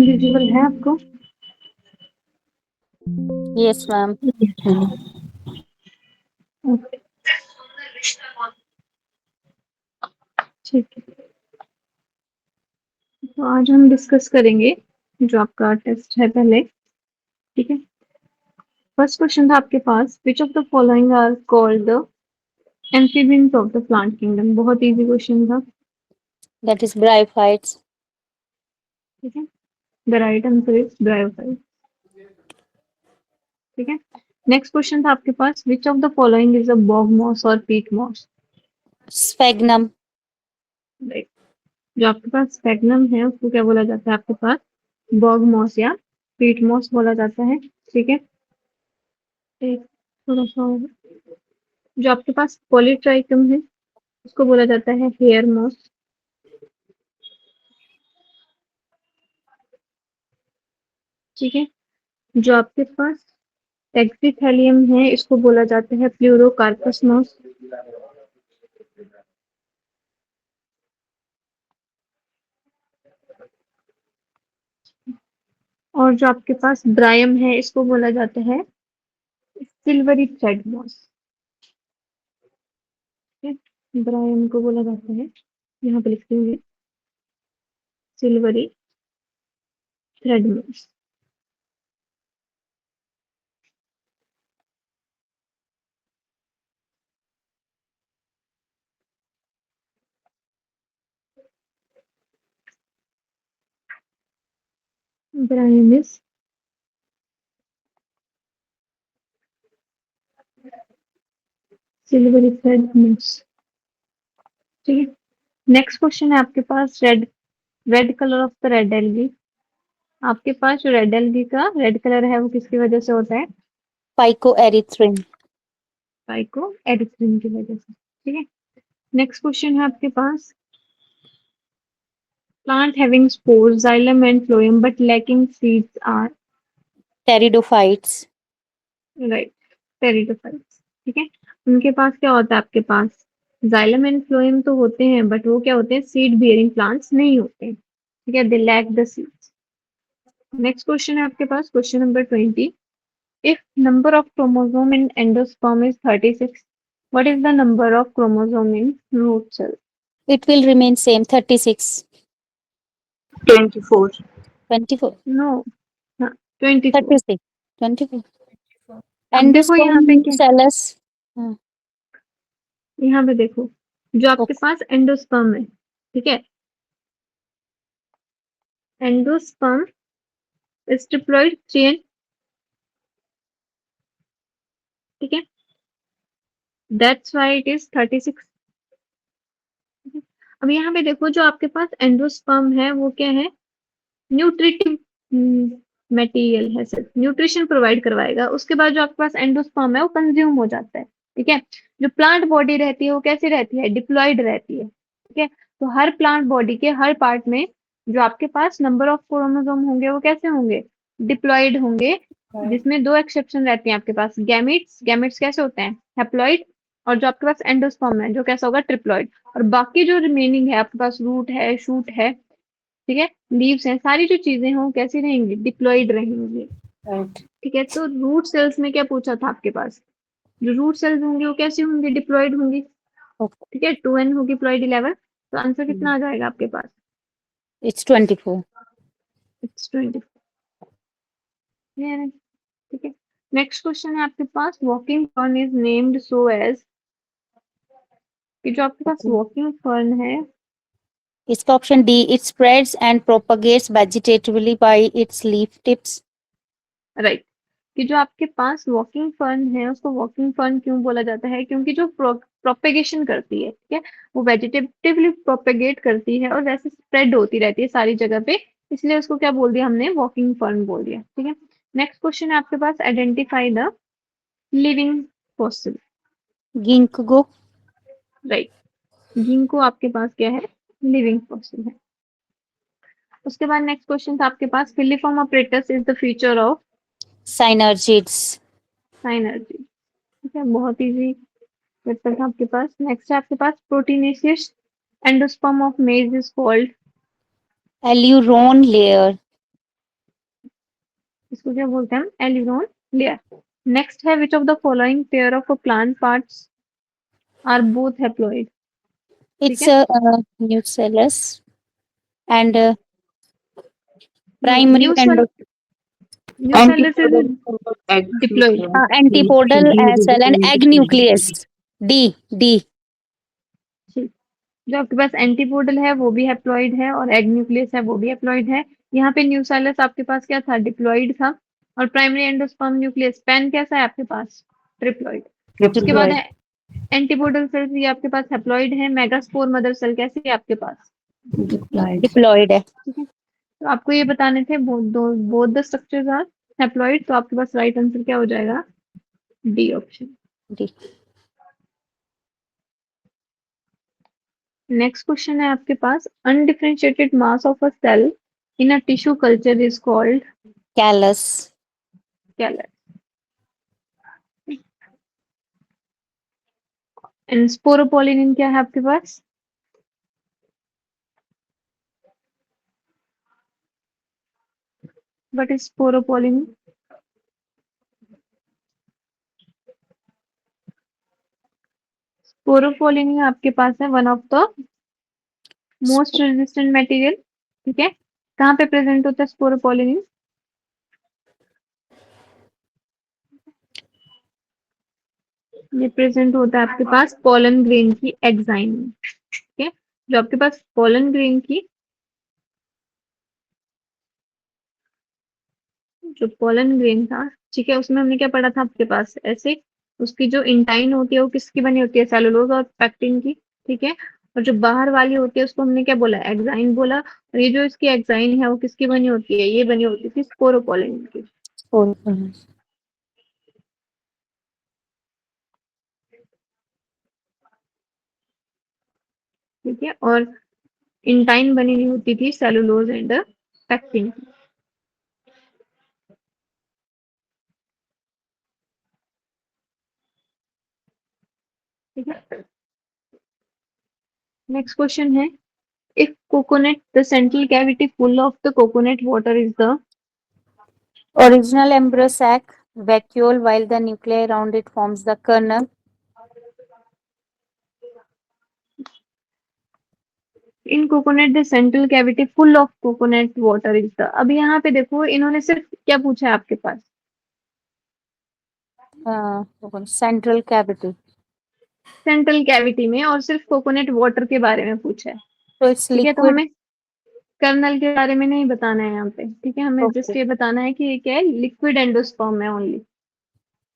Screen visible है आपको? Yes ma'am. Okay, ठीक है। तो आज हम डिस्कस करेंगे जो आपका टेस्ट है पहले, ठीक है। फर्स्ट क्वेश्चन था आपके पास, which of the following are called the amphibians of the plant kingdom. बहुत इजी क्वेश्चन था, दैट इज ब्रायोफाइट्स। ठीक है। The right answer is bryophyte, ठीक है। नेक्स्ट क्वेश्चन था आपके पास, which of the following is a bog moss or peat moss. Sphagnum. Right. जो आपके पास स्पेगनम है उसको क्या बोला जाता है आपके पास? बॉग मॉस या पीट मॉस बोला जाता है, ठीक है। एक थोड़ा सा और। जो आपके पास पॉलीट्राइकम है उसको बोला जाता है हेयर मॉस, ठीक है। जो आपके पास टेक्सिथेलियम है इसको बोला जाता है प्लूरोकार्पस मॉस, और जो आपके पास ब्रायम है इसको बोला जाता है सिल्वरी थ्रेड मॉस, ठीक है। ब्रायम को बोला जाता है, यहाँ पे लिखते हुए, silvery thread moss. Bryum is silvery thread moss, ठीक है। नेक्स्ट क्वेश्चन है आपके पास, red red colour of the red algae. आपके पास जो रेड एल्गी का रेड कलर है वो किसकी वजह से होता है? फाइकोएरिथ्रिन। फाइको एरिथ्रिन की वजह से, ठीक है। नेक्स्ट क्वेश्चन है आपके पास, plant having spores xylem and phloem but lacking seeds are. Pteridophytes. Right, pteridophytes, ठीक है। उनके पास क्या होता है आपके पास? जाइलम एंड फ्लोएम तो होते हैं बट वो क्या होते हैं? सीड बियरिंग प्लांट्स नहीं होते हैं, ठीक है। They lack the seeds. Next question है आपके पास, question number 20, if number of chromosome in endosperm is 36, what is the number of chromosome in root cell? It will remain same 36। 24. 24। No, हाँ, 24। 36। 24। अब देखो एंडोस्पर्म यहाँ पे क्या, सेलस। यहाँ पे देखो, जो आपके ओके। पास एंडोस्पर्म है, ठीक है। एंडोस्पर्म इज डिप्लॉयड चेन, ठीक है। That's why it is 36। अब यहाँ पे देखो, जो आपके पास एंडोस्पर्म है वो क्या है? न्यूट्रिटिव मटेरियल है, सिर्फ न्यूट्रिशन प्रोवाइड करवाएगा। उसके बाद जो आपके पास एंडोस्पर्म है वो कंज्यूम हो जाता है, ठीक है। जो प्लांट बॉडी रहती है वो कैसी रहती है? डिप्लॉयड रहती है, ठीक है। तो हर प्लांट बॉडी के हर पार्ट में जो आपके पास नंबर ऑफ क्रोमोसोम होंगे वो कैसे होंगे? डिप्लॉयड होंगे। जिसमें दो एक्सेप्शन रहती हैं आपके पास, गैमेट्स, गैमेट्स कैसे होते हैं? हैप्लॉइड। और जो आपके पास एंडोस्पर्म है जो कैसा होगा? ट्रिप्लॉइड। और बाकी जो रिमेनिंग है आपके पास, रूट है, शूट है, ठीक है, लीव्स हैं, सारी जो चीजें हैं वो कैसी रहेंगी? डिप्लॉइड रहेंगी, राइट। ठीक है। तो रूट सेल्स में क्या पूछा था आपके पास? जो रूट सेल्स होंगी वो कैसी होंगी? डिप्लॉइड होंगी, ओके। ठीक है। 2n होगी प्लॉइड 11। तो आंसर कितना आ जाएगा आपके पास? इट्स 24। इट्स 20, ठीक है। नेक्स्ट क्वेश्चन है आपके पास, walking fern is named so as, कि जो आपके पास वॉकिंग फर्न है, इसका option D, it spreads and propagates vegetatively by its leaf tips. Right. कि जो आपके पास वॉकिंग फर्न है उसको वॉकिंग फर्न क्यों बोला जाता है? क्योंकि जो प्रोपेगेशन करती है, ठीक है, वो वेजिटेटिवली प्रोपेगेट करती है और वैसे स्प्रेड होती रहती है सारी जगह पे, इसलिए उसको क्या बोल दिया हमने? वॉकिंग फर्न बोल दिया, ठीक है। नेक्स्ट क्वेश्चन है आपके पास, identify the living fossil. Ginkgo. Right. जिनको आपके पास क्या है? लिविंग फॉसिल है। उसके बाद नेक्स्ट क्वेश्चन था आपके पास, filiform apparatus is the feature of synergids. Synergy, ठीक है। बहुत इजी पेपर था आपके पास। नेक्स्ट है आपके पास, proteinaceous endosperm of maize is called. Aleurone layer. इसको क्या बोलते हैं हम? Aleurone layer. नेक्स्ट है which of the following pair of plant parts are both haploid. ठीक It's है, nucellus and नहीं primary न्यूस endo nucellus is Antipodal egg diploid. antipodal cell and egg nucleus. D. D. जो आपके पास antipodal है वो भी हैप्लॉइड है और एग न्यूक्लियस है वो भी हैप्लॉइड है। यहाँ पे न्यूसेलस आपके पास क्या था? डिप्लॉइड था। और प्राइमरी एंडोस्पर्म न्यूक्लियस पेन कैसा है आपके पास? ट्रिप्लॉइड। उसके बाद Diploid. है एंटीपोडल सेल्स, ये आपके पास हैप्लॉइड है। मेगास्पोर मदर सेल कैसी है आपके पास? Diploid. Diploid है. ठीक है, तो आपको ये बताने थे both the structures are haploid, तो आपके पास राइट आंसर क्या हो जाएगा? D option. D. Next question है आपके पास, undifferentiated mass of a cell in a tissue culture is called Callus. Callus. And sporopollenin क्या है आपके पास? What is sporopollenin? स्पोरोपोलिनिन आपके पास है one of the most resistant material. ठीक है, कहाँ पे प्रेजेंट होता है स्पोरोपोलिनिन? ये प्रेजेंट होता है आपके पास पोलन ग्रेन की एग्जाइम में। ठीक है, जो आपके पास पोलन ग्रेन की, जो पोलन ग्रेन था, ठीक है, उसमें हमने क्या पढ़ा था आपके पास? ऐसे उसकी जो इंटाइन होती है वो किसकी बनी होती है? सेलुलोज और पेक्टिन की। ठीक है, और जो बाहर वाली होती है उसको हमने क्या बोला? एग्जाइन बोला। और ये जो इसकी एग्जाइन है वो किसकी बनी होती है? ये बनी होती थी स्पोरोपोलिन की। ठीक है, और इंटाइन बनी हुई होती थी सेलुलोज एंड पेक्टिन की। ठीक है, नेक्स्ट क्वेश्चन है, if coconut the central cavity full of the coconut water is the. Original embryo sac, vacuole, while the nuclei around it forms the kernel. In coconut the central cavity full of coconut water is the. अब यहाँ पे देखो इन्होंने सिर्फ क्या पूछा है आपके पास? Central cavity. सेंट्रल कैविटी में, और सिर्फ कोकोनट वाटर के बारे में पूछा है। So it's ठीक है, तो liquid. हमें कर्नल के बारे में नहीं बताना है यहाँ पे। ठीक है, हमें जस्ट Okay. ये बताना है कि ये क्या है, लिक्विड एंडोस्पर्म है ओनली।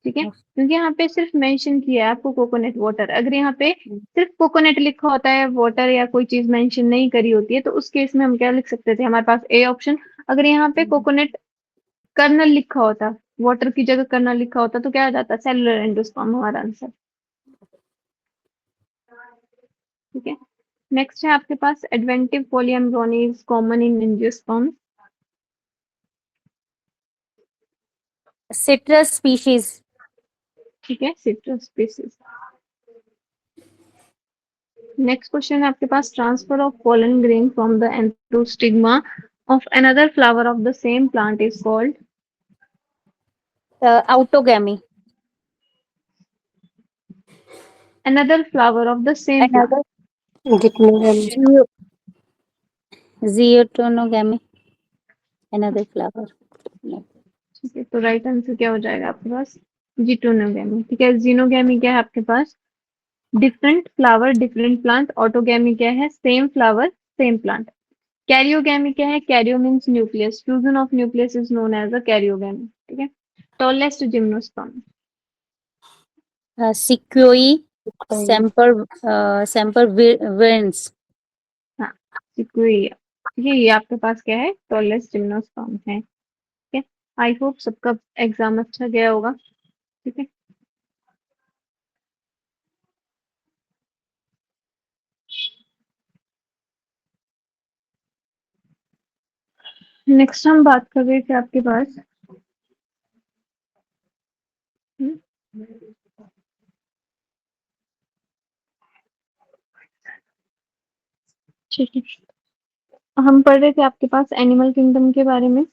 ठीक है, क्योंकि यहाँ पे सिर्फ मेंशन किया है आपको कोकोनट वाटर। अगर यहाँ पे सिर्फ कोकोनट लिखा होता है, वाटर या कोई चीज मेंशन नहीं करी होती है, तो उस केस में हम क्या लिख सकते थे? हमारे पास ए ऑप्शन। अगर यहाँ पे कोकोनट कर्नल लिखा होता, वाटर की जगह कर्नल लिखा होता, तो क्या आ जाता? सेलुलर एंडोस्पर्म हमारा आंसर। ठीक है, नेक्स्ट है आपके पास, adventive polyembryony is common in angiosperm. Citrus species. ठीक है, सिट्रस स्पीसीज। नेक्स्ट क्वेश्चन है आपके पास, transfer of pollen grain from the anther to stigma of another flower of the same plant is called. Autogamy. Another flower of the same plant. Another Diploid. Zeatonogamy. Another flower. No. ठीक है, तो right answer क्या हो जाएगा आपके पास? जीटोनोगैमी। ठीक है, xenogamy क्या है आपके पास? Different flower different plant. Autogamy क्या है? Same flower same plant. Karyogamy क्या है? Karyo means nucleus, fusion of nucleus is known as a karyogamy. ठीक है, टॉलेस्ट जिम्नोस्पर्म। Sequoia. Sempervirens. हाँ, सिक्वेरिया। ठीक है, ये आपके पास क्या है? टॉलेस्ट जिम्नोस्पर्म है। ठीक है, आई होप सबका एग्जाम अच्छा गया होगा। ठीक है, नेक्स्ट हम बात कर रहे थे आपके पास, हम्म, ठीक है, हम पढ़ रहे थे आपके पास एनिमल किंगडम के बारे में।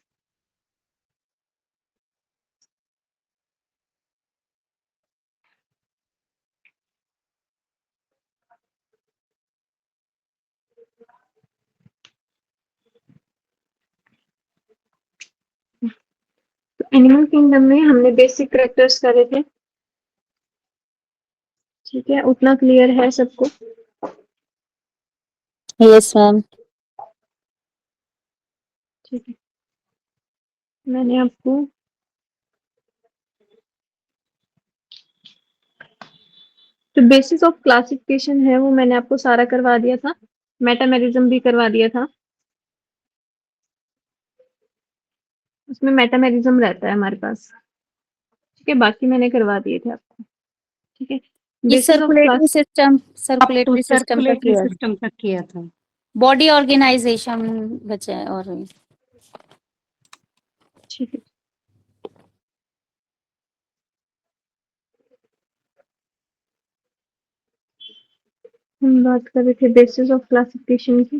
एनिमल किंगडम में हमने बेसिक करेक्टर्स करे थे, ठीक है, उतना क्लियर है सबको? Yes, ma'am. ठीक है, मैंने आपको जो बेसिस ऑफ क्लासिफिकेशन है वो मैंने आपको सारा करवा दिया था, मेटामेरिज्म भी करवा दिया था, उसमें मेटामेरिज्म रहता है हमारे पास, ठीक है, बाकी मैंने करवा दिए थे आपको, ठीक है। ये basis of class up to circulatory system का सर्कुलेटरी किया है, सिस्टम तक किया था। बॉडी ऑर्गेनाइजेशन बचा है और ठीक है, हम बात कर रहे थे बेसिस ऑफ क्लासिफिकेशन की,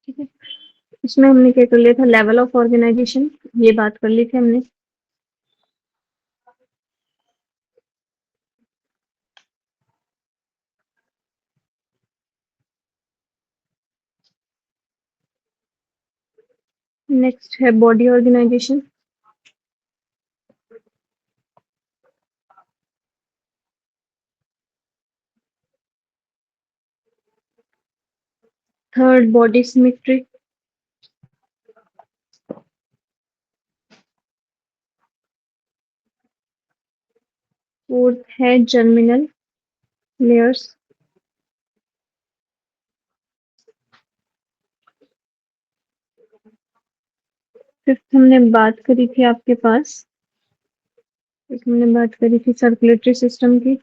ठीक है। इसमें हमने क्या कर लिया था, लेवल ऑफ ऑर्गेनाइजेशन, ये बात कर ली थी हमने। नेक्स्ट है body organisation, third body symmetry, fourth है जर्मिनल लेयर्स, फिफ्थ हमने बात करी थी आपके पास, हमने बात करी थी सर्कुलेटरी सिस्टम की,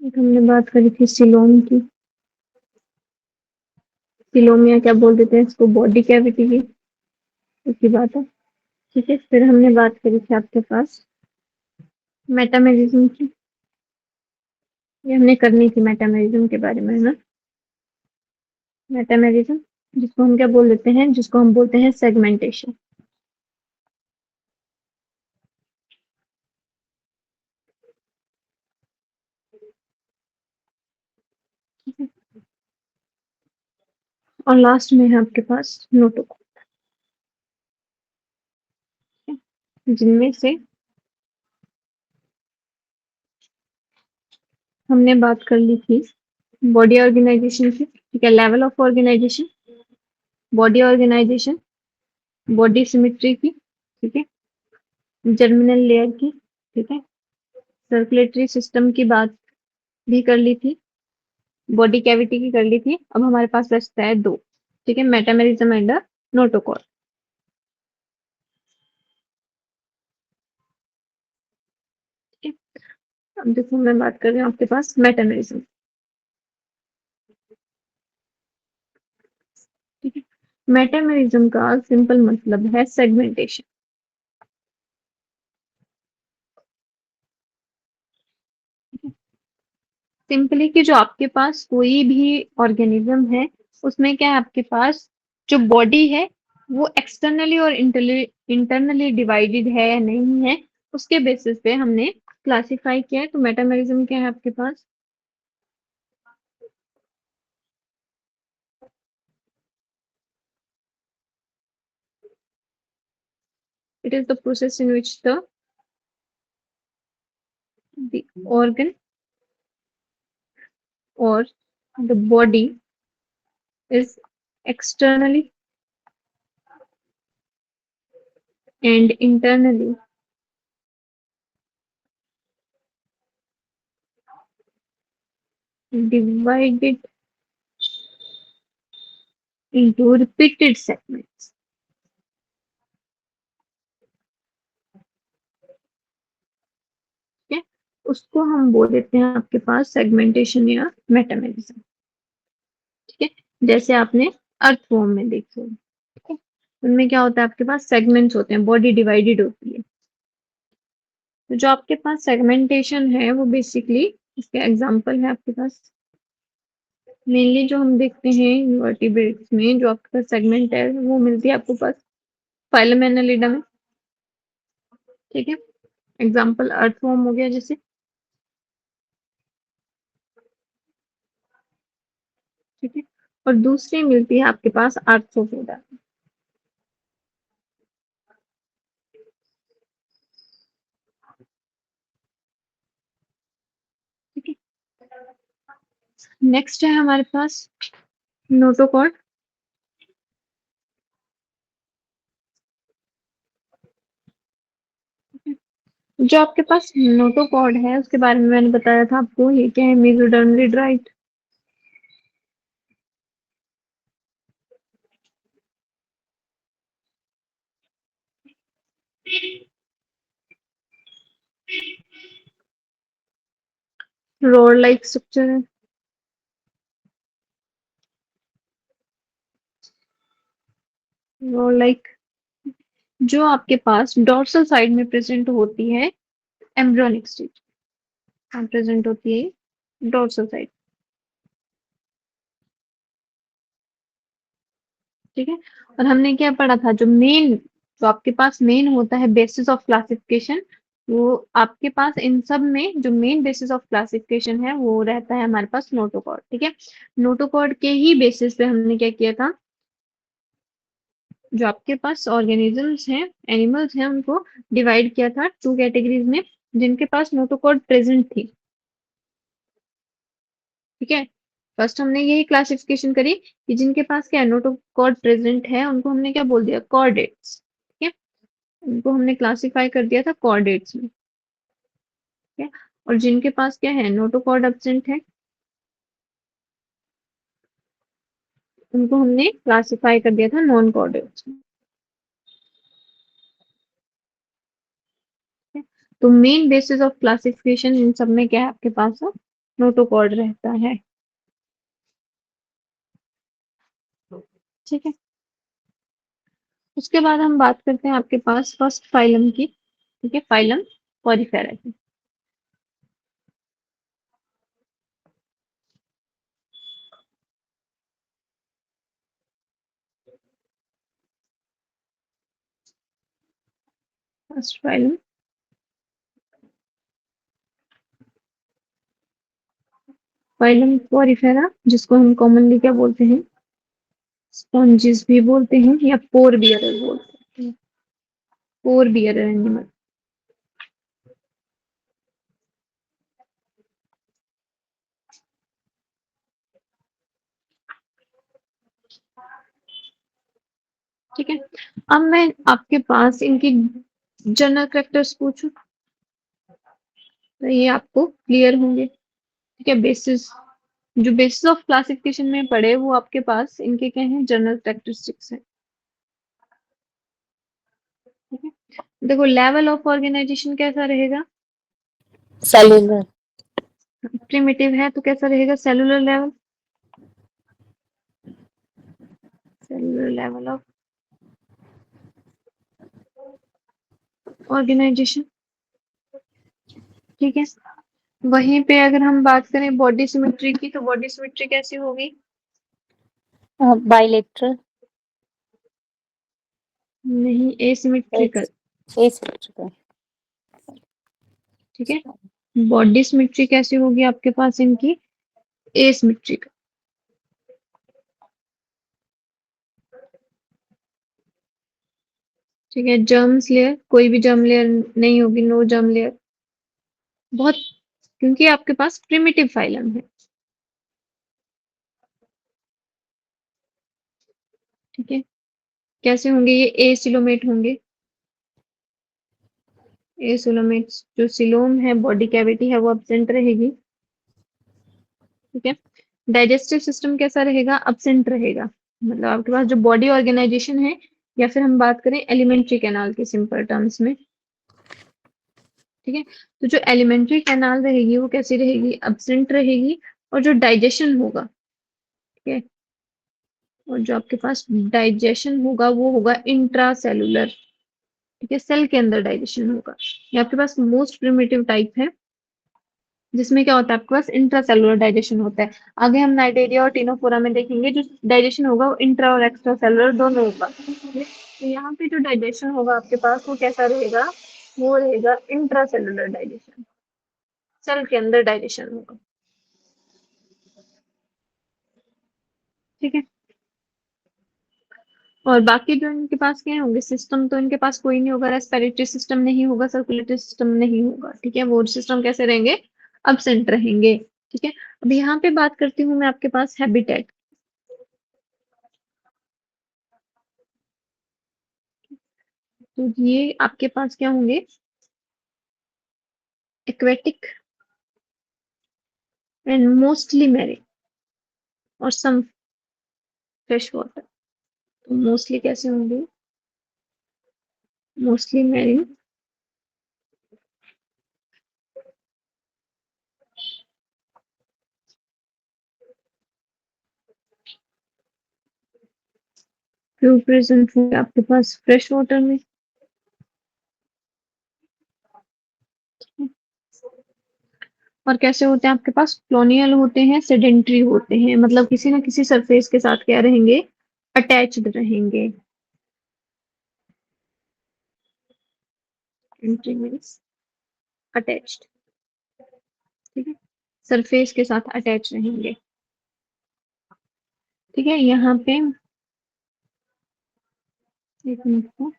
एक हमने बात करी थी सिलोम की, सिलोम या क्या बोल देते हैं इसको, बॉडी कैविटी की, उसकी बात है, ठीक है। फिर हमने बात करी थी आपके पास मेटामेरिज्म की, ये हमने करनी थी मेटामेरिज्म के बारे में, है ना, मेटामेरिज्म, जिसको हम क्या बोल देते हैं, जिसको हम बोलते हैं सेगमेंटेशन, और लास्ट में है आपके पास नोटोकॉन, जिनमें से हमने बात कर ली थी बॉडी ऑर्गेनाइजेशन की, ठीक है, level of organisation, body organisation, body symmetry की, ठीक है, जर्मिनल लेयर की, ठीक है, सर्कुलेटरी सिस्टम की बात भी कर ली थी, बॉडी कैविटी की कर ली थी, अब हमारे पास बचता है दो, ठीक है, मेटामेरिज्म एंड नोटोकॉन, ठीक है। अब देखो मैं बात कर रही हूँ आपके पास मेटामेरिज्म, ठीक है, मेटामेरिज्म का सिंपल मतलब है सेगमेंटेशन, सिंपली कि जो आपके पास कोई भी ऑर्गेनिज्म है उसमें क्या है, आपके पास जो बॉडी है वो एक्सटर्नली और इंटरनली डिवाइडेड है या नहीं है, उसके बेसिस पे हमने क्लासिफाई किया है। तो मेटामेरिज्म क्या है आपके पास, it is the process in which the organ or the body is externally and internally divided into repeated segments, ठीक है, उसको हम बोल देते हैं आपके पास सेगमेंटेशन या मेटामेरिज्म, ठीक है, जैसे आपने अर्थवॉर्म में देखे हो, ठीक है, उनमें क्या होता है, आपके पास सेगमेंट्स होते हैं, बॉडी डिवाइडेड होती है, तो जो आपके पास सेगमेंटेशन है वो बेसिकली, इसके एग्जांपल है आपके पास, मेनली जो हम देखते हैं इनवर्टिब्रेट्स में, जो आपके पास सेगमेंट है वो मिलती है आपको पास फाइलम एनालिडा में। ठीक है, एग्जाम्पल अर्थवॉर्म हो गया जैसे। ठीक है, और दूसरी मिलती है आपके पास आर्थ्रोपोडा। ठीक है, नेक्स्ट है हमारे पास नोटोकॉर्ड। जो आपके पास नोटोकॉर्ड है उसके बारे में मैंने बताया था आपको, ये क्या है, मेसोडर्मिड, राइट। रोड लाइक स्ट्रक्चर है। रोड लाइक जो आपके पास डोर्सल साइड में प्रेजेंट होती है, एम्ब्रियोनिक स्टेज प्रेजेंट होती है डोर्सल साइड। ठीक है, और हमने क्या पढ़ा था, जो आपके पास मेन होता है बेसिस ऑफ क्लासिफिकेशन, वो आपके पास इन सब में जो मेन बेसिस ऑफ क्लासिफिकेशन है वो रहता है हमारे पास नोटोकॉर्ड। ठीक है, नोटोकॉर्ड के ही बेसिस पे हमने क्या किया था, जो आपके पास ऑर्गेनिजम्स हैं, एनिमल्स हैं, उनको डिवाइड किया था टू कैटेगरीज में जिनके पास नोटोकॉर्ड प्रेजेंट थी। ठीक है, फर्स्ट हमने यही क्लासिफिकेशन करी कि जिनके पास क्या नोटोकॉर्ड प्रेजेंट है उनको हमने क्या बोल दिया, कॉर्डेट्स। ठीक है, उनको हमने क्लासिफाई कर दिया था कॉर्डेट्स में। ठीक है, और जिनके पास क्या है, नोटोकॉर्ड एब्सेंट है, उनको हमने क्लासिफाई कर दिया था नॉन कॉर्डेट्स में। ठीक है? तो मेन बेसिस ऑफ क्लासिफिकेशन इन सब में क्या है आपके पास, नोटोकॉर्ड रहता है। ठीक है, उसके बाद हम बात करते हैं आपके पास फर्स्ट फाइलम की। ठीक है, फाइलम पॉरीफेरा की। फर्स्ट फाइलम फाइलम पॉरीफेरा, जिसको हम कॉमनली क्या बोलते हैं, स्पॉन्जिस भी बोलते हैं या पोर बियरर बोलते हैं, पोर बियरर एनिमल। ठीक है, अब मैं आपके पास इनकी जनरल कैरेक्टर्स पूछूं तो ये आपको क्लियर होंगे। ठीक है, जो बेसिस ऑफ क्लासिफिकेशन में पढ़े वो आपके पास इनके क्या हैं, जनरल कैरेक्टरिस्टिक्स हैं। ठीक है, देखो लेवल ऑफ ऑर्गेनाइजेशन कैसा रहेगा, cellular, प्रिमिटिव है तो कैसा रहेगा, cellular level, cellular level of organisation. ठीक है, वहीं पे अगर हम बात करें बॉडी सिमेट्री की, तो बॉडी सिमेट्री कैसी होगी, bilateral, नहीं एसिमेट्रिकल। asymmetrical, ठीक है, बॉडी सिमेट्री कैसी होगी आपके पास इनकी, एसिमेट्रिकल। ठीक है, जर्म्स लेयर, कोई भी जर्म लेयर नहीं होगी, नो जर्म लेयर, बहुत, क्योंकि आपके पास प्रिमिटिव फाइलम है। ठीक है, कैसे होंगे ये, एसिलोमेट होंगे। एसिलोमेट, जो सिलोम है, बॉडी कैविटी है, वो एब्सेंट रहेगी। ठीक है, डाइजेस्टिव सिस्टम कैसा रहेगा, एब्सेंट रहेगा। मतलब आपके पास जो बॉडी ऑर्गेनाइजेशन है, या फिर हम बात करें एलिमेंट्री कैनाल के सिंपल टर्म्स में। ठीक है, तो जो एलिमेंट्री कैनाल रहेगी वो कैसी रहेगी, एब्सेंट रहेगी। और जो डाइजेशन होगा, ठीक है, और जो आपके पास डाइजेशन होगा वो होगा इंट्रासेलुलर। ठीक है, सेल के अंदर डाइजेशन होगा। ये आपके पास मोस्ट प्रिमिटिव टाइप है जिसमें क्या होता है आपके पास इंट्रासेलुलर डाइजेशन होता है। आगे हम नाइटेरिया और टिनोफोरा में देखेंगे जो डाइजेशन होगा वो इंट्रा और एक्स्ट्रा सेलुलर दोनों होगा। तो यहाँ पे जो डाइजेशन होगा आपके पास वो कैसा रहेगा, वो रहेगा इंट्रासेलुलर डाइजेशन, सेल के अंदर डाइजेशन होगा। ठीक है, और बाकी जो इनके पास क्या होंगे सिस्टम, तो इनके पास कोई नहीं होगा, रेस्पिरेटरी सिस्टम नहीं होगा, सर्कुलेटरी सिस्टम नहीं होगा। ठीक है, वो सिस्टम कैसे रहेंगे, अब्सेंट रहेंगे। ठीक है, अब यहाँ पे बात करती हूँ मैं आपके पास हैबिटेट। तो ये आपके पास क्या होंगे, एक्वेटिक एंड मोस्टली मैरीन और सम फ्रेश वाटर। तो मोस्टली कैसे होंगे, मोस्टली मैरीन, फ्यू प्रेजेंट होंगे आपके पास फ्रेश वाटर में। और कैसे होते हैं आपके पास, कॉलोनियल होते हैं, सेडेंट्री होते हैं, मतलब किसी ना किसी सरफेस के साथ क्या रहेंगे, अटैच्ड रहेंगे। Sedentary means attached. ठीक है, सरफेस के साथ अटैच रहेंगे। ठीक है, यहाँ पे एक मिनट को,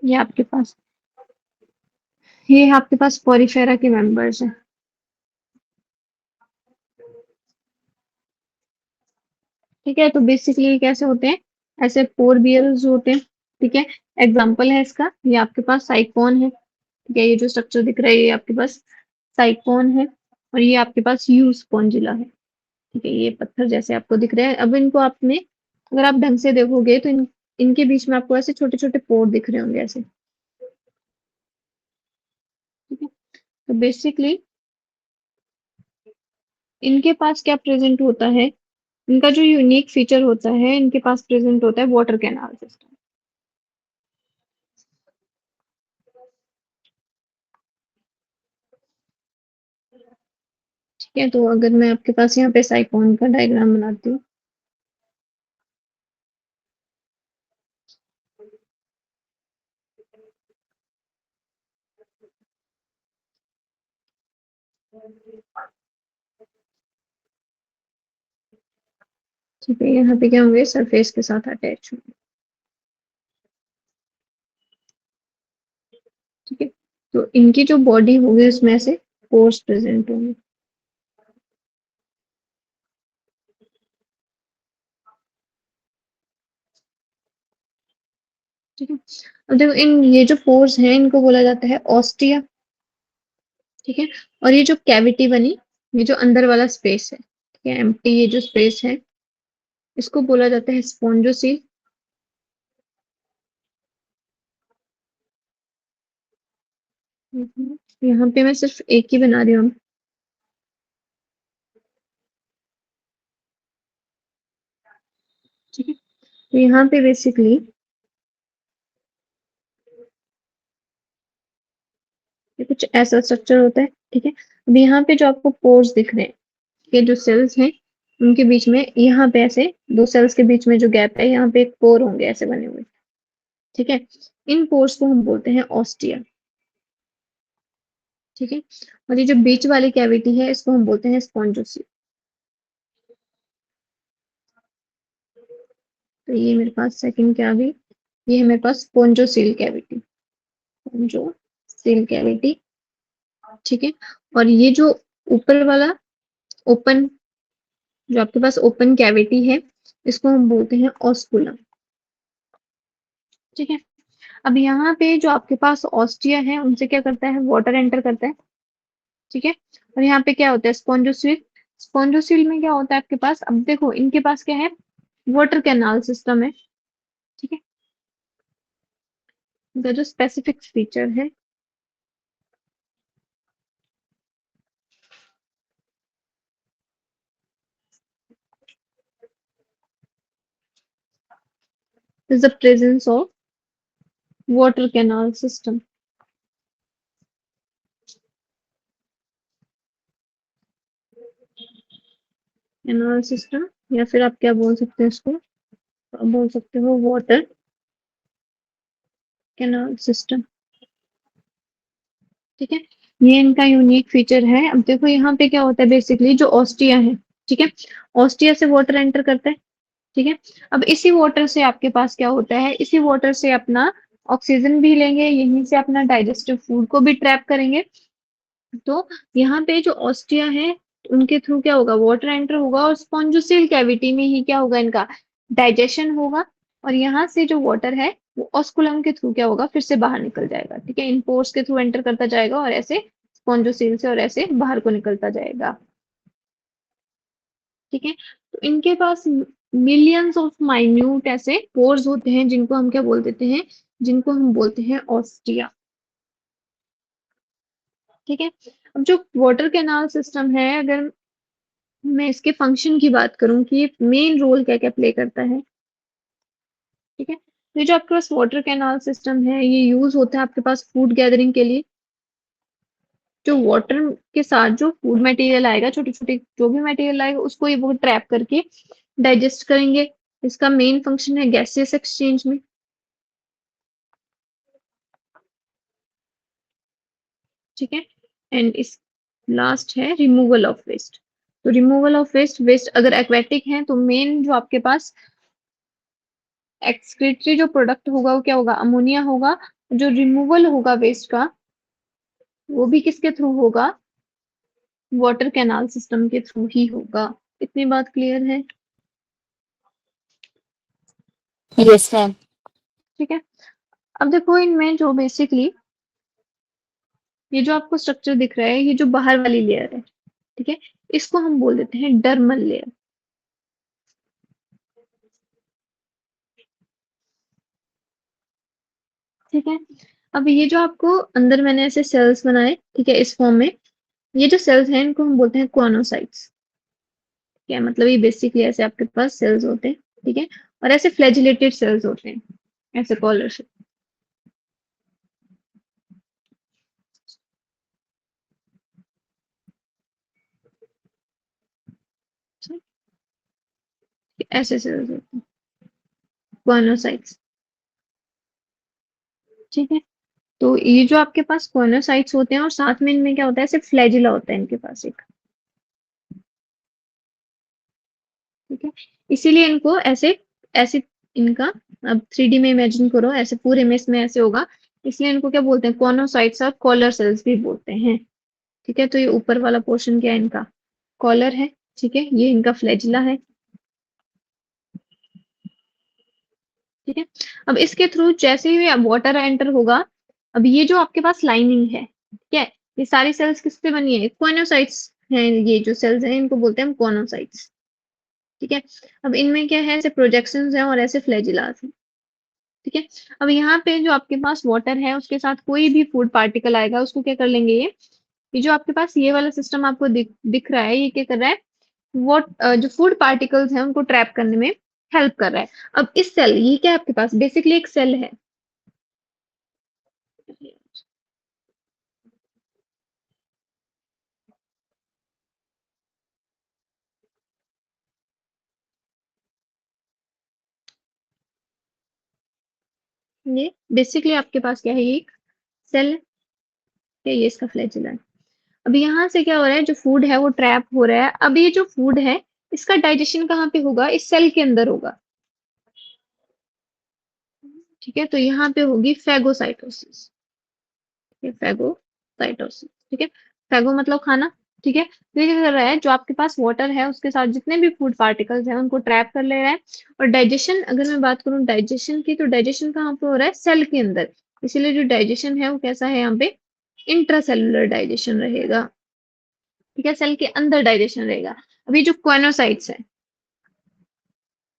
ये आपके पास, ये आपके पास पोरिफेरा के मेंबर्स हैं। ठीक है, तो बेसिकली कैसे होते हैं, ऐसे पोर बियर्स होते हैं। ठीक है, एग्जाम्पल है इसका, ये आपके पास साइकोन है। ठीक है, ये जो स्ट्रक्चर दिख रहा है ये आपके पास साइकोन है, और ये आपके पास यू स्पॉन्जिला है। ठीक है, ये पत्थर जैसे आपको दिख रहे हैं। अब इनको आपने अगर आप ढंग से देखोगे तो इनके बीच में आपको ऐसे छोटे छोटे पोर दिख रहे होंगे ऐसे। ठीक है, तो बेसिकली इनके पास क्या प्रेजेंट होता है, इनका जो यूनिक फीचर होता है, इनके पास प्रेजेंट होता है वाटर कैनाल सिस्टम। ठीक है, तो अगर मैं आपके पास यहाँ पे साइकोन का डायग्राम बनाती हूँ, ठीक है, यहाँ पे क्या होंगे, सरफेस के साथ अटैच होंगे। ठीक है, तो इनकी जो बॉडी होगी उसमें से पोर्स प्रेजेंट होंगे। ठीक है, अब देखो इन ये जो पोर्स हैं इनको बोला जाता है ऑस्टिया। ठीक है, और ये जो कैविटी बनी, ये जो अंदर वाला स्पेस है, ठीक है, एम्प्टी ये जो स्पेस है, इसको बोला जाता है स्पॉन्जोसील। यहाँ पे मैं सिर्फ एक ही बना रही हूँ। ठीक है, तो यहाँ पे बेसिकली ये कुछ ऐसा स्ट्रक्चर होता है। ठीक है, अब यहाँ पे जो आपको पोर्स दिख रहे हैं, ये जो सेल्स हैं उनके बीच में, यहाँ पे ऐसे दो सेल्स के बीच में जो गैप है, यहाँ पे एक पोर होंगे ऐसे बने हुए। ठीक है, इन पोर्स को हम बोलते हैं ऑस्टिया। ठीक है, और ये जो बीच वाली कैविटी है इसको हम बोलते हैं स्पॉन्जोसिल। तो ये मेरे पास सेकंड क्या आ गई, ये है मेरे पास स्पॉन्जोसिल कैविटी, स्पॉन्जोसिल कैविटी। ठीक है, और ये जो ऊपर वाला ओपन, जो आपके पास ओपन कैविटी है, इसको हम बोलते हैं ऑस्कुलम। ठीक है, अब यहाँ पे जो आपके पास ऑस्टिया है उनसे क्या करता है, वाटर एंटर करता है। ठीक है, और यहाँ पे क्या होता है, स्पॉन्जोसिल। स्पॉन्जोसिल में क्या होता है आपके पास, अब देखो इनके पास क्या है, वाटर कैनाल सिस्टम है। ठीक है, इनका जो स्पेसिफिक फीचर है, is the presence of water canal system. Canal system, या फिर आप क्या बोल सकते हैं इसको, आप बोल सकते हो वाटर कैनाल सिस्टम। ठीक है, ये इनका यूनिक फीचर है। अब देखो यहाँ पे क्या होता है, बेसिकली जो ऑस्टिया है, ठीक है, ऑस्टिया से वाटर एंटर करता है। ठीक है, अब इसी वाटर से आपके पास क्या होता है, इसी वाटर से अपना ऑक्सीजन भी लेंगे, यहीं से अपना डाइजेस्टिव फूड को भी ट्रैप करेंगे। तो यहाँ पे जो ऑस्टिया है, उनके थ्रू क्या होगा, वाटर एंटर होगा और स्पॉन्जोसेल कैविटी में ही क्या होगा, इनका डाइजेशन होगा। और यहाँ से जो वाटर है वो ऑस्कुलम के थ्रू क्या होगा, फिर से बाहर निकल जाएगा। ठीक है, इन पोर्स के थ्रू एंटर करता जाएगा और ऐसे स्पॉन्जोसेल से और ऐसे बाहर को निकलता जाएगा। ठीक है, तो इनके पास मिलियंस ऑफ माइन्यूट ऐसे पोर्स होते हैं, जिनको हम क्या बोल देते हैं, जिनको हम बोलते हैं ऑस्टिया। ठीक है, अब जो वाटर कैनाल सिस्टम है, अगर मैं इसके फंक्शन की बात करूं कि ये मेन रोल क्या क्या प्ले करता है। ठीक है, तो ये जो आपके पास वाटर कैनाल सिस्टम है, ये यूज होता है आपके पास फूड गैदरिंग के लिए। जो वाटर के साथ जो फूड मटेरियल आएगा, छोटे छोटे जो भी मटेरियल आएगा, उसको ये वो ट्रैप करके डाइजेस्ट करेंगे। इसका मेन फंक्शन है गैसियस एक्सचेंज में। ठीक है, एंड इस लास्ट है रिमूवल ऑफ वेस्ट। तो रिमूवल ऑफ वेस्ट, वेस्ट अगर एक्वेटिक है तो मेन जो आपके पास एक्सक्रीटरी जो प्रोडक्ट होगा वो क्या होगा, अमोनिया होगा। जो रिमूवल होगा वेस्ट का, वो भी किसके थ्रू होगा, वाटर कैनाल सिस्टम के थ्रू ही होगा। इतनी बात क्लियर है। Yes, ma'am. ठीक है, अब देखो इनमें जो बेसिकली ये जो आपको स्ट्रक्चर दिख रहा है, ये जो बाहर वाली लेयर है, ठीक है, इसको हम बोल देते हैं डर्मल लेयर। ठीक है, अब ये जो आपको अंदर मैंने ऐसे सेल्स बनाए, ठीक है, इस फॉर्म में, ये जो सेल्स हैं इनको हम बोलते हैं कॉनोसाइट्स। क्या मतलब, ये बेसिकली ऐसे आपके पास सेल्स होते हैं। ठीक है, और ऐसे फ्लैजिलेटेड सेल्स होते हैं, ऐसे कॉलर से। ऐसे सेल्स होते हैं कॉनोसाइट्स। ठीक है, तो ये जो आपके पास कॉनोसाइट्स होते हैं और साथ में इनमें क्या होता है, ऐसे फ्लैजिला होता है इनके पास एक। ठीक है, इसीलिए इनको ऐसे ऐसे इनका, अब 3D में इमेजिन करो, ऐसे पूरे में इसमें ऐसे होगा, इसलिए इनको क्या बोलते हैं, कॉनोसाइट्स और कॉलर सेल्स भी बोलते हैं। ठीक है, तो ये ऊपर वाला पोर्शन क्या है, इनका कॉलर है। ठीक है, ये इनका फ्लैजिला है। ठीक है, अब इसके थ्रू जैसे ही वाटर एंटर होगा, अब ये जो आपके पास लाइनिंग है, ठीक है, ये सारी सेल्स किससे बनी है, कॉनोसाइट्स हैं। ये जो सेल्स हैं इनको बोलते हैं हम कॉनोसाइट्स। ठीक है, अब इनमें क्या है, ऐसे प्रोजेक्शंस हैं और ऐसे फ्लैजिलास हैं। ठीक है, अब यहाँ पे जो आपके पास वाटर है, उसके साथ कोई भी फूड पार्टिकल आएगा, उसको क्या कर लेंगे, ये जो आपके पास ये वाला सिस्टम आपको दिख रहा है, ये क्या कर रहा है, वो जो फूड पार्टिकल्स हैं उनको ट्रैप करने में हेल्प कर रहा है। अब इस सेल, ये क्या है आपके पास, बेसिकली एक सेल है। ये बेसिकली आपके पास क्या है, ये एक सेल है, ये इसका फ्लैजिला है। अब यहाँ से क्या हो रहा है, जो फूड है वो ट्रैप हो रहा है। अब ये जो फूड है, इसका डाइजेशन कहाँ पे होगा, इस सेल के अंदर होगा। ठीक है, तो यहाँ पे होगी फेगोसाइटोसिस। फेगोसाइटोसिस। ठीक है, फेगो मतलब खाना। ठीक है, तो ये क्या कर रहा है, जो आपके पास वाटर है उसके साथ जितने भी फूड पार्टिकल्स हैं उनको ट्रैप कर ले रहा है। और डाइजेशन, अगर मैं बात करूं डाइजेशन की, तो डाइजेशन कहाँ पे हो रहा है, सेल के अंदर। इसीलिए जो डाइजेशन है वो कैसा है, यहाँ पे इंट्रासेलुलर डाइजेशन रहेगा। ठीक है, सेल के अंदर डाइजेशन रहेगा। अभी जो क्वेनोसाइट्स है,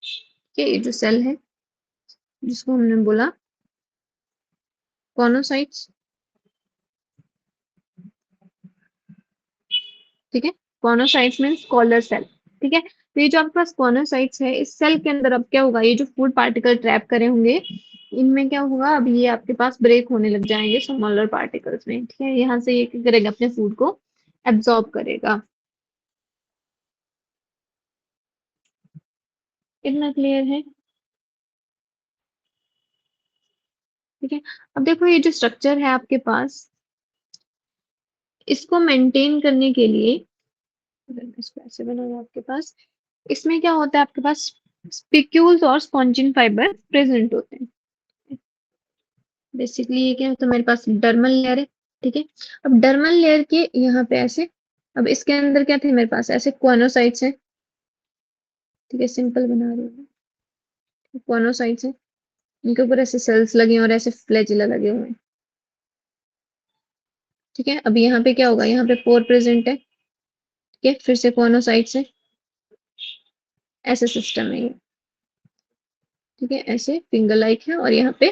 ठीक है, ये जो सेल है जिसको हमने बोला कॉनोसाइट्स। ठीक है, कॉनोसाइट्स मीन्स कॉलर सेल। ठीक है, तो ये जो आपके पास कॉनोसाइट्स है, इस सेल के अंदर अब क्या होगा, ये जो फूड पार्टिकल ट्रैप करे होंगे, इनमें क्या होगा, अब ये आपके पास ब्रेक होने लग जाएंगे स्मॉलर पार्टिकल्स में। ठीक है, यहाँ से ये क्या करेगा, अपने फूड को एब्जॉर्ब करेगा। इतना क्लियर है? ठीक है। अब देखो ये जो स्ट्रक्चर है आपके पास, इसको मेंटेन करने के लिए, अगर मैं इसको ऐसे बनाऊं आपके पास, इसमें क्या होता है आपके पास, स्पिक्यूल्स और स्पॉन्जिन फाइबर प्रेजेंट होते हैं। बेसिकली ये क्या है, तो मेरे पास डर्मल लेयर है। ठीक है। अब डर्मल लेयर के यहाँ पे ऐसे, अब इसके अंदर क्या थे मेरे पास, ऐसे क्वानोसाइट्स हैं। ठीक है, सिंपल बना रही हूँ। क्वानोसाइट्स हैं, इनके ऊपर ऐसे सेल्स लगे हैं और ऐसे फ्लैजिला लगे हुए हैं। ठीक है। अब यहाँ पे क्या होगा, यहाँ पे पोर प्रेजेंट है। ठीक है, फिर से कॉनोसाइट्स है, ऐसे सिस्टम है ये। ठीक है, ऐसे फिंगर लाइक है और यहाँ पे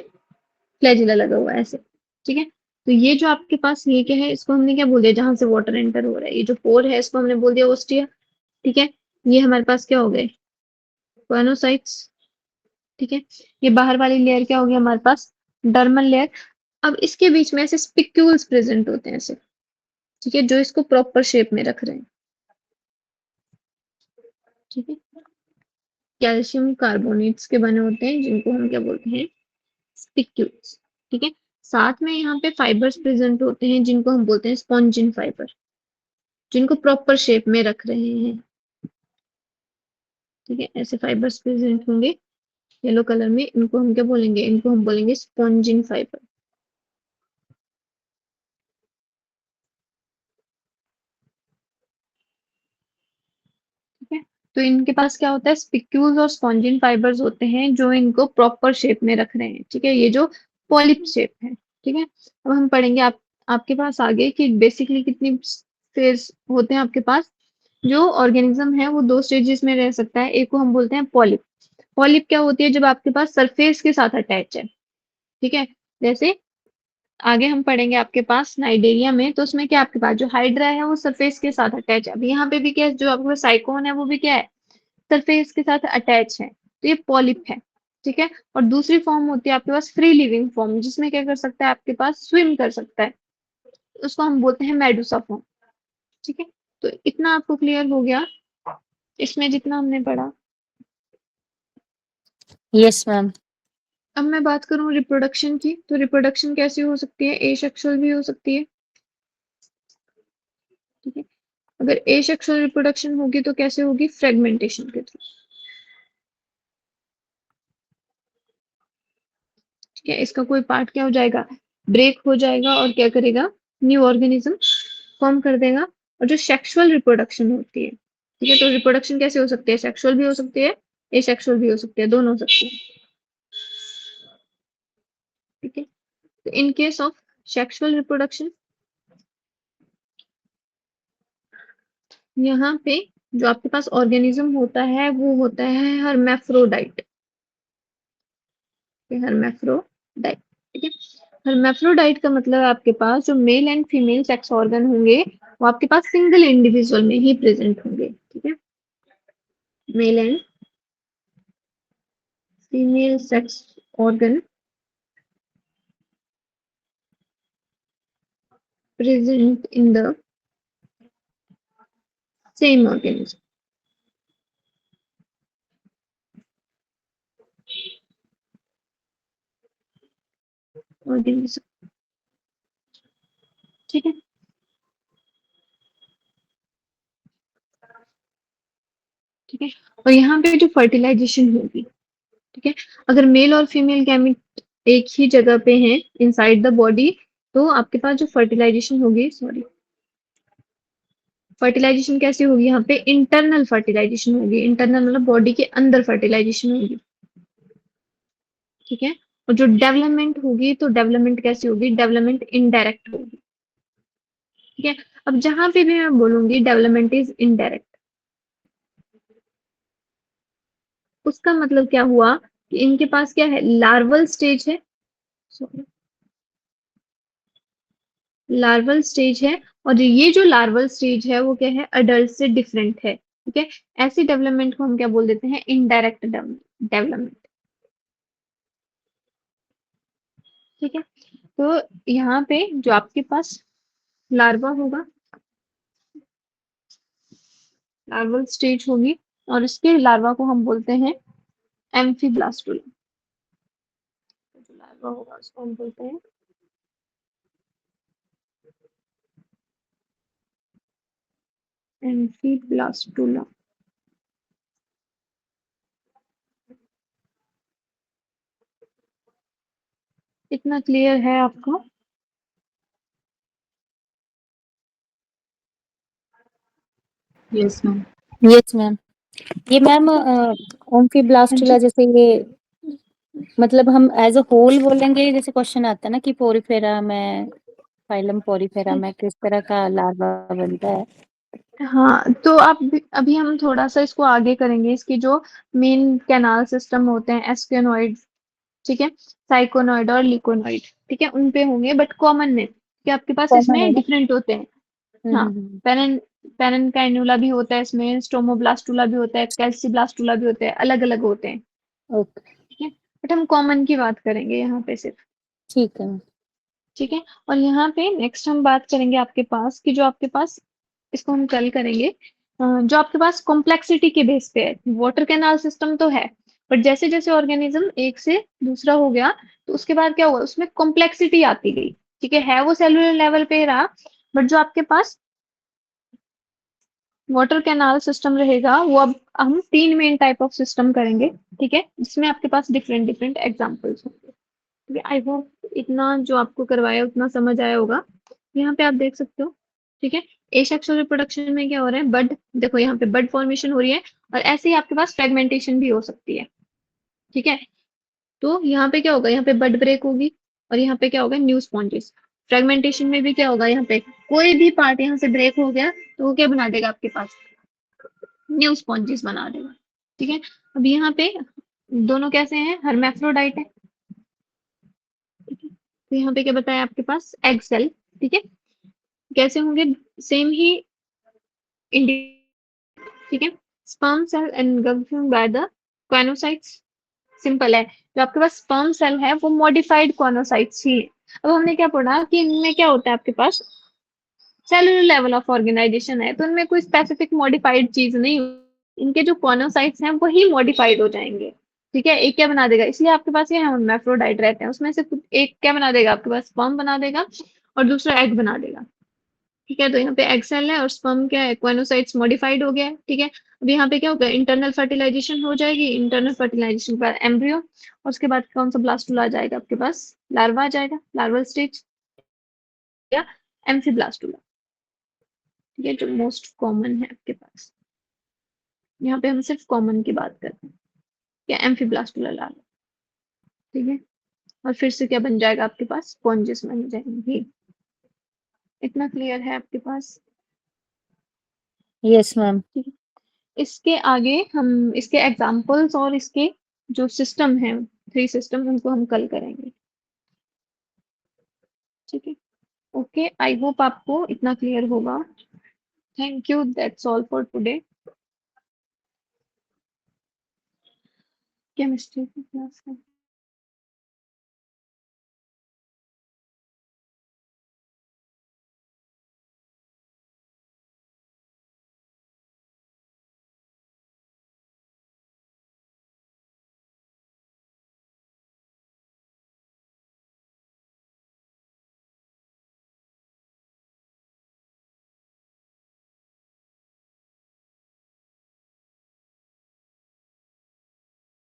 फ्लैजिला लगा हुआ है ऐसे। ठीक है। तो ये जो आपके पास ये क्या है, इसको हमने क्या बोल दिया, जहां से वाटर एंटर हो रहा है, ये जो पोर है इसको हमने बोल दिया ओस्टिया। ठीक है। ये हमारे पास क्या हो गए, कॉनोसाइट्स। ठीक है। ये बाहर वाली लेयर क्या होगी हमारे पास, डर्मल लेयर। अब इसके बीच में ऐसे स्पिक्यूल्स प्रेजेंट होते हैं ऐसे। ठीक है, जो इसको प्रॉपर शेप में रख रहे हैं। ठीक है। कैल्शियम कार्बोनेट्स के बने होते हैं, जिनको हम क्या बोलते हैं, स्पिक्यूल्स। ठीक है। साथ में यहाँ पे फाइबर्स प्रेजेंट होते हैं, जिनको हम बोलते हैं स्पॉन्जिन फाइबर, जिनको प्रॉपर शेप में रख रहे हैं। ठीक है, ऐसे फाइबर्स प्रेजेंट होंगे येलो कलर में, इनको हम क्या बोलेंगे, इनको हम बोलेंगे स्पॉन्जिन फाइबर। ठीक है। तो इनके पास क्या होता है, स्पिक्यूल्स और स्पॉन्जिन फाइबर्स होते हैं, जो इनको प्रॉपर शेप में रख रहे हैं। ठीक है, ये जो पॉलिप शेप है। ठीक है। अब हम पढ़ेंगे आपके पास आगे कि बेसिकली कितनी फेज होते हैं आपके पास। जो ऑर्गेनिज्म है वो दो स्टेजेस में रह सकता है, एक को हम बोलते हैं पॉलिप। पॉलिप क्या होती है, जब आपके पास सरफेस के साथ अटैच है। ठीक है। जैसे आगे हम पढ़ेंगे आपके पास नाइडेरिया में, तो उसमें क्या आपके पास जो हाइड्रा है वो सरफेस के साथ अटैच है। अब यहाँ पे भी क्या है, जो आपके पास साइकोन है वो भी क्या है, सरफेस के साथ अटैच है। तो ये पॉलिप है। ठीक है। और दूसरी फॉर्म होती है आपके पास फ्री लिविंग फॉर्म, जिसमें क्या कर सकता है आपके पास, स्विम कर सकता है। उसको हम बोलते हैं मेडुसा फॉर्म। ठीक है। तो इतना आपको क्लियर हो गया इसमें जितना हमने पढ़ा। Yes, ma'am. अब मैं बात करूं रिप्रोडक्शन की, तो रिप्रोडक्शन कैसी हो सकती है, एसेक्सुअल भी हो सकती है। ठीक है। अगर एसेक्सुअल रिप्रोडक्शन होगी तो कैसे होगी, फ्रेगमेंटेशन के थ्रू। ठीक है, इसका कोई पार्ट क्या हो जाएगा, ब्रेक हो जाएगा और क्या करेगा, न्यू ऑर्गेनिज्म फॉर्म कर देगा। और जो सेक्सुअल रिप्रोडक्शन होती है, ठीक है, तो रिप्रोडक्शन कैसे हो सकती है, सेक्सुअल भी हो सकती है, एसेक्सुअल भी हो सकती है, दोनों हो सकती है। ठीक है। तो in case of sexual reproduction, यहाँ पे जो आपके पास ऑर्गेनिज्म होता है वो होता है हर्मेफ्रोडाइट। हर्मेफ्रोडाइट। ठीक है। हर्मेफ्रोडाइट का मतलब है आपके पास जो male and female sex organ होंगे वो आपके पास सिंगल इंडिविजुअल में ही प्रेजेंट होंगे। ठीक है, male and female sex organ present in the same organism. organism. ठीक है। ठीक है। और यहाँ पे जो फर्टिलाइजेशन होगी, ठीक है, अगर मेल और फीमेल गैमेट एक ही जगह पे हैं इनसाइड द बॉडी, तो आपके पास जो फर्टिलाइजेशन होगी, सॉरी, फर्टिलाइजेशन कैसी होगी, यहाँ पे इंटरनल फर्टिलाइजेशन होगी। इंटरनल मतलब बॉडी के अंदर फर्टिलाइजेशन होगी। ठीक है। और जो डेवलपमेंट होगी, तो डेवलपमेंट कैसी होगी, डेवलपमेंट इनडायरेक्ट होगी। ठीक है। अब जहां पे भी मैं बोलूंगी डेवलपमेंट इज इनडायरेक्ट, उसका मतलब क्या हुआ कि इनके पास क्या है, लार्वल स्टेज है। सॉरी, लार्वल स्टेज है। और ये जो लार्वल स्टेज है वो क्या है, अडल्ट से डिफरेंट है। ठीक है। ऐसी डेवलपमेंट को हम क्या बोल देते हैं, इनडायरेक्ट डेवलपमेंट। ठीक है। तो यहाँ पे जो आपके पास लार्वा होगा, लार्वल स्टेज होगी, और इसके लार्वा को हम बोलते हैं एम्फीब्लास्टुला, जो लार्वा होगा उसको हम बोलते हैं एम्फीब्लास्टुला। इतना क्लियर है आपको? Yes ma'am. Yes ma'am. ये मैम ओम्फीब्लास्टुला जैसे ये मतलब हम एज अ होल बोलेंगे, जैसे क्वेश्चन आता है ना कि पोरीफेरा में, फाइलम पोरीफेरा में किस तरह का लार्वा बनता है। हाँ, तो आप अभी हम थोड़ा सा इसको आगे करेंगे। इसकी जो मेन कैनाल सिस्टम होते हैं एस्क्योनॉइड, ठीक है, साइकोनॉइड और लिकोनॉइड, ठीक है, उन पे होंगे, बट कॉमन में कि आपके पास कॉमन है इसमें ना? डिफरेंट होते हैं। हाँ, पेरेनकाइनुला भी होता है इसमें, स्टोमोब्लास्टुला भी होता है, कैल्सीब्लास्टुला भी होता है, अलग अलग होते हैं, ओके, ठीक है, बट हम कॉमन की बात करेंगे यहाँ पे सिर्फ, ठीक है। ठीक है। और यहाँ पे नेक्स्ट हम बात करेंगे आपके पास कि जो आपके पास, इसको हम कल करेंगे, जो आपके पास कॉम्प्लेक्सिटी के बेस पे है। वाटर कैनाल सिस्टम तो है, बट जैसे जैसे ऑर्गेनिज्म एक से दूसरा हो गया, तो उसके बाद क्या हुआ, उसमें कॉम्प्लेक्सिटी आती गई, ठीक है वो सेलुलर लेवल पे ही रहा, बट जो आपके पास वाटर कैनाल सिस्टम रहेगा वो अब हम 3 मेन टाइप ऑफ सिस्टम करेंगे, ठीक है, जिसमें आपके पास डिफरेंट डिफरेंट एग्जांपल्स होंगे। आई होप इतना जो आपको करवाया उतना समझ आया होगा। यहाँ पे आप देख सकते हो, ठीक है, एसेक्सुअल रिप्रोडक्शन में क्या हो रहा है, बड, देखो यहाँ पे बड फॉर्मेशन हो रही है, और ऐसे ही आपके पास फ्रेगमेंटेशन भी हो सकती है, ठीक है। तो यहाँ पे क्या होगा, यहाँ पे बड ब्रेक होगी, और यहाँ पे क्या होगा, न्यू स्पॉन्जेस। फ्रेगमेंटेशन में भी क्या होगा, यहाँ पे कोई भी पार्ट यहाँ से ब्रेक हो गया तो वो क्या बना देगा आपके पास, न्यू स्पॉन्जेस बना देगा, ठीक है। अब यहाँ पे दोनों कैसे हैं, हर्मेफ्रोडाइट है, तो यहाँ पे क्या बताया आपके पास, एग सेल, ठीक है, कैसे होंगे, सेम ही ठीक है, sperm cell engulfing by the coenocytes, simple है। जो आपके पास स्पर्म सेल है वो मॉडिफाइड कॉनोसाइट्स ही है। अब हमने क्या पढ़ा कि इनमें क्या होता है, आपके पास सेलुलर लेवल ऑफ ऑर्गेनाइजेशन है, तो इनमें कोई स्पेसिफिक मॉडिफाइड चीज नहीं, इनके जो कॉनोसाइट्स हैं वही मॉडिफाइड हो जाएंगे, ठीक है। एक क्या बना देगा, इसलिए आपके पास ये hermaphrodite रहते हैं, उसमें से एक क्या बना देगा, आपके पास स्पर्म बना देगा, और दूसरा एग बना देगा, ठीक है। तो यहाँ पे एग सेल है और स्पर्म क्या है, क्वेनोसाइट्स मॉडिफाइड हो गया है, ठीक है। अब यहाँ पे क्या होगा, इंटरनल फर्टिलाइजेशन हो जाएगी, इंटरनल फर्टिलाइजेशन के बाद एम्ब्रियो, और उसके बाद कौन सा ब्लास्टुला आ जाएगा आपके पास, लार्वा आ जाएगा, लार्वल स्टेज या एम्फीब्लास्टुला, ठीक है, जो मोस्ट कॉमन है आपके पास। यहाँ पे हम सिर्फ कॉमन की बात करते हैं, या एम्फीब्लास्टुला लार्वा, ठीक है। और फिर से क्या बन जाएगा आपके पास, स्पॉन्जेस बन जाएंगे। इतना क्लियर है आपके पास? Yes ma'am. ठीक है। इसके आगे हम इसके एग्जाम्पल्स और इसके जो सिस्टम है, 3 सिस्टम, उनको हम कल करेंगे, ठीक है। ओके, आई होप आपको इतना क्लियर होगा। Thank you, that's all for today. Chemistry की क्लास है।